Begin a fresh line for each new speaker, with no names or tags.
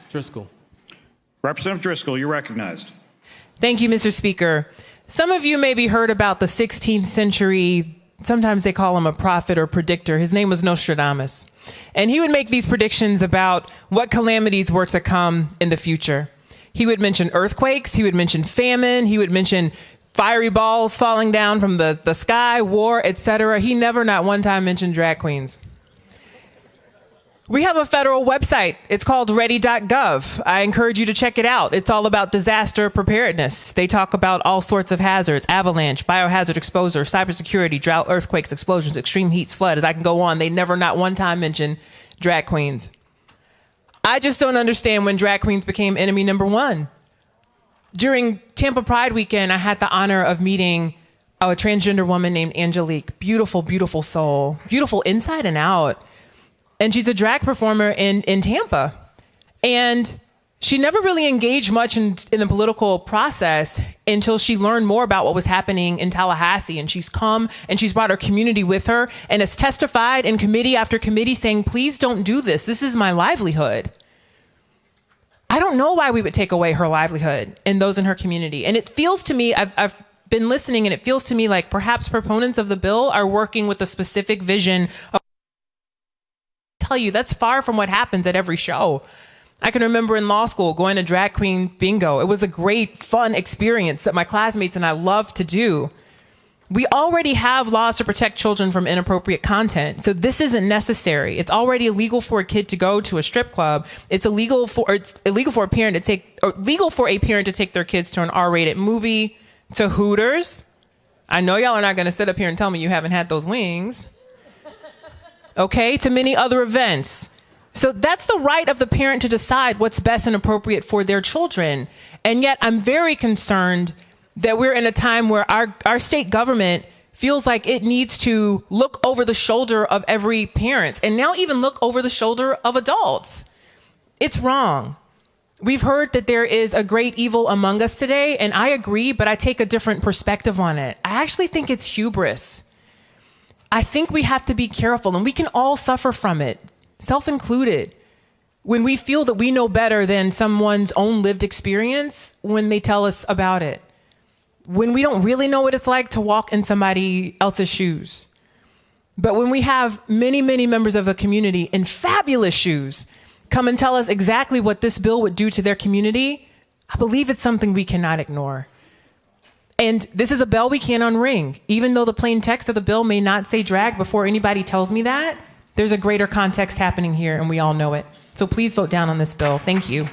Driskell.
Representative Driskell, you're recognized.
Thank you, Mr. Speaker. Some of you maybe heard about the 16th century, sometimes they call him a prophet or predictor. His name was Nostradamus. And he would make these predictions about what calamities were to come in the future. He would mention earthquakes, he would mention famine, he would mention fiery balls falling down from the sky, war, etc. He never, not one time, mentioned drag queens. We have a federal website. It's called ready.gov. I encourage you to check it out. It's all about disaster preparedness. They talk about all sorts of hazards: avalanche, biohazard exposure, cybersecurity, drought, earthquakes, explosions, extreme heats, flood. As I can go on, they never, not one time, mention drag queens. I just don't understand when drag queens became enemy number one. During Tampa Pride weekend, I had the honor of meeting a transgender woman named Angelique. Beautiful, beautiful soul. Beautiful inside and out. And she's a drag performer in Tampa. And she never really engaged much in the political process until she learned more about what was happening in Tallahassee. And she's come and she's brought her community with her and has testified in committee after committee saying, please don't do this. This is my livelihood. I don't know why we would take away her livelihood and those in her community. And it feels to me, I've been listening, and it feels to me like perhaps proponents of the bill are working with a specific vision of tell you that's far from what happens at every show. I can remember in law school going to drag queen bingo. It was a great, fun experience that my classmates and I loved to do. We already have laws to protect children from inappropriate content, so this isn't necessary. It's already illegal for a kid to go to a strip club. It's illegal for a parent to take their kids to an R-rated movie, to Hooters. I know y'all are not going to sit up here and tell me you haven't had those wings. Okay, to many other events. So that's the right of the parent to decide what's best and appropriate for their children. And yet I'm very concerned that we're in a time where our state government feels like it needs to look over the shoulder of every parent, and now even look over the shoulder of adults. It's wrong. We've heard that there is a great evil among us today, and I agree, but I take a different perspective on it. I actually think it's hubris. I think we have to be careful, and we can all suffer from it, self-included, when we feel that we know better than someone's own lived experience when they tell us about it, when we don't really know what it's like to walk in somebody else's shoes. But when we have many, many members of the community in fabulous shoes come and tell us exactly what this bill would do to their community, I believe it's something we cannot ignore. And this is a bell we can't unring. Even though the plain text of the bill may not say drag, before anybody tells me that, there's a greater context happening here, and we all know it. So please vote down on this bill. Thank you.